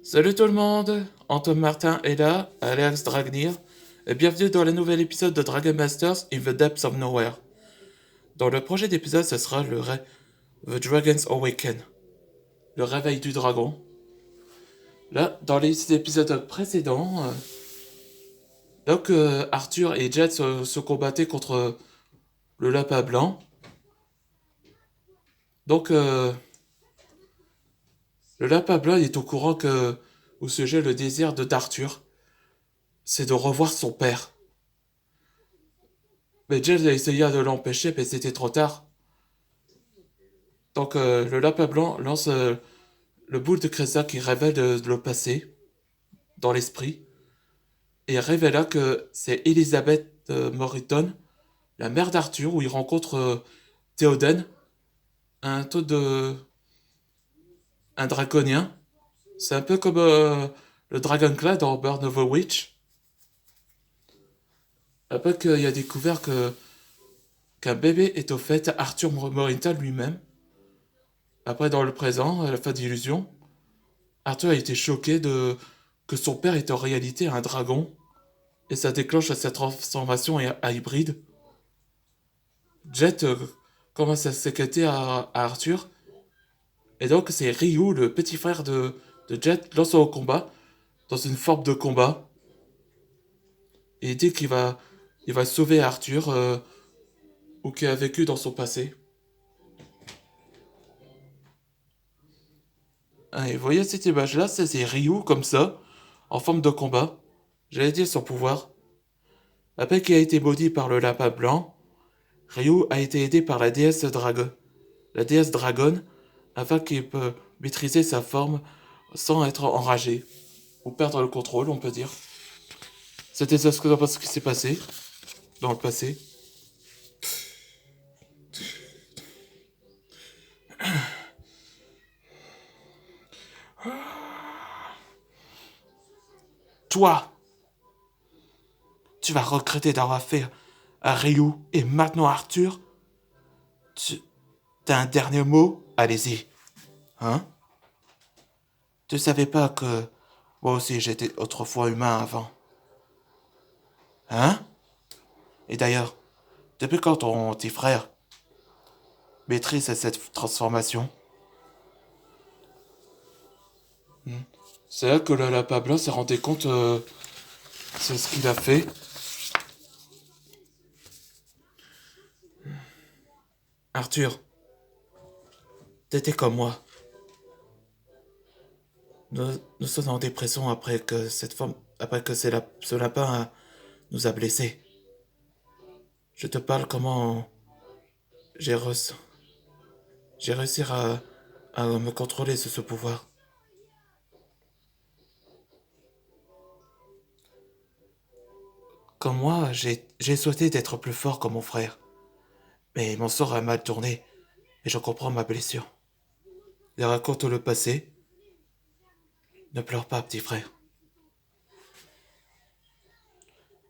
Salut tout le monde, Antoine Martin est là, Alex Dragnir, et bienvenue dans le nouvel épisode de Dragon Masters in the Depths of Nowhere. Dans le prochain épisode, ce sera The Dragon's Awaken, le réveil du dragon. Là, dans les épisodes précédents, Arthur et Jet se combattaient contre le lapin blanc. Donc, le lapin blanc est au courant que, au sujet le désir d'Arthur, c'est de revoir son père. Mais Jet a essayé de l'empêcher, mais c'était trop tard. Donc le lapin blanc lance le boule de cristal qui révèle le passé dans l'esprit et révéla que c'est Elizabeth Morriton, la mère d'Arthur, où il rencontre Théoden, un taux de un dragonien. C'est un peu comme le Dragonclad dans Burn of a Witch. Après qu'il a découvert qu'un bébé est au fait Arthur Morriton lui-même. Après, dans le présent, à la fin d'Illusion, Arthur a été choqué que son père est en réalité un dragon, et ça déclenche sa transformation à hybride. Jet commence à s'inquiéter à Arthur, et donc c'est Ryu, le petit frère de Jet, lance au combat, dans une forme de combat, et il dit il va sauver Arthur, ou qui a vécu dans son passé. Ah, et vous voyez cette image-là, c'est Ryu comme ça, en forme de combat. J'allais dire son pouvoir. Après qu'il a été maudit par le lapin blanc, Ryu a été aidé par la déesse Dragon, afin qu'il puisse maîtriser sa forme sans être enragé, ou perdre le contrôle, on peut dire. C'était ça ce qui s'est passé dans le passé. Toi, tu vas regretter d'avoir fait à Ryu et maintenant Arthur. T'as un dernier mot? Allez-y. Hein? Tu savais pas que moi aussi j'étais autrefois humain avant? Hein? Et d'ailleurs, depuis quand ton petit frère maîtrise cette transformation? C'est là que le lapin blanc s'est rendu compte, c'est ce qu'il a fait. Arthur, t'étais comme moi. Nous sommes en dépression après que ce lapin nous a blessés. Je te parle comment j'ai reçu, j'ai réussi à me contrôler sous ce pouvoir. Comme moi, j'ai souhaité d'être plus fort que mon frère. Mais mon sort a mal tourné et je comprends ma blessure. Il raconte le passé. Ne pleure pas, petit frère.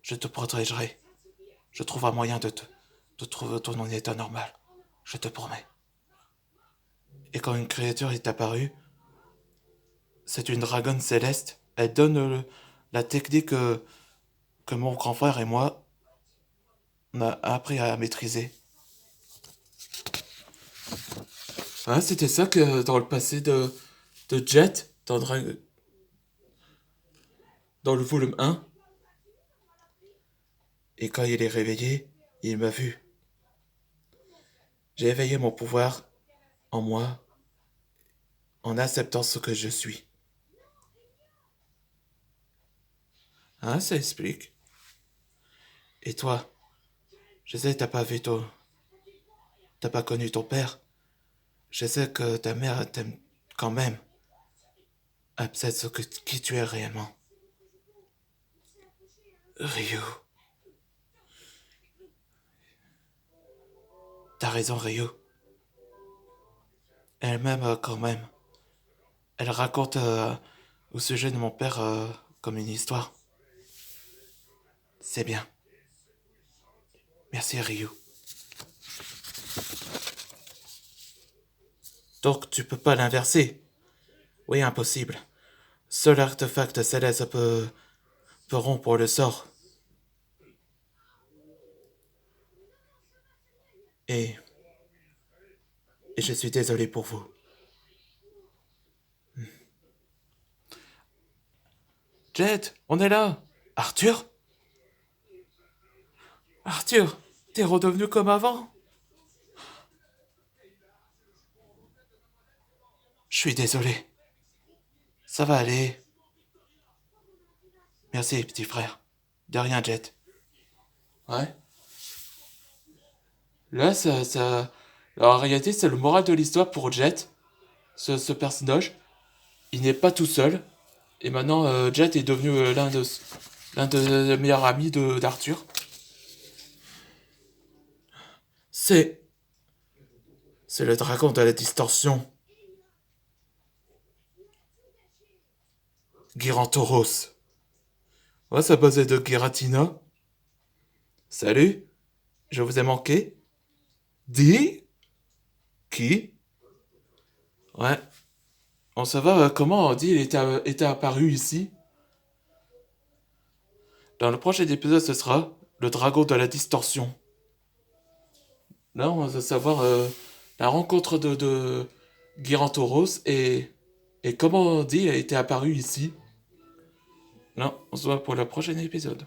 Je te protégerai. Je trouverai un moyen de trouver ton en état normal. Je te promets. Et quand une créature est apparue, c'est une dragonne céleste. Elle donne la technique que mon grand frère et moi on a appris à maîtriser. Ah, c'était ça que dans le passé de Jet, dans le volume 1. Et quand il est réveillé, il m'a vu. J'ai éveillé mon pouvoir en moi en acceptant ce que je suis. Hein, ça explique. Et toi, je sais que t'as pas connu ton père. Je sais que ta mère t'aime quand même. Accepte qui tu es réellement. Ryu. T'as raison, Ryu. Elle m'aime quand même. Elle raconte au sujet de mon père comme une histoire. C'est bien. Merci, Ryu. Donc tu peux pas l'inverser. Oui, impossible. Seul artefact céleste peut rompre le sort. Et, et je suis désolé pour vous. Jet, on est là. Arthur? Arthur, t'es redevenu comme avant? Je suis désolé. Ça va aller. Merci, petit frère. De rien, Jet. Ouais. Là, alors, en réalité, c'est le moral de l'histoire pour Jet, ce personnage. Il n'est pas tout seul. Et maintenant, Jet est devenu l'un des meilleurs amis d'Arthur. C'est. C'est le dragon de la distorsion. Girantoros. Ouais, ça basait de Giratina. Salut, je vous ai manqué. Dis? Qui? Ouais. On ça va, comment Di était apparu ici? Dans le prochain épisode, ce sera le dragon de la distorsion. Là, on va savoir la rencontre de Girantoros et comment Di a été apparu ici. Non, on se voit pour le prochain épisode.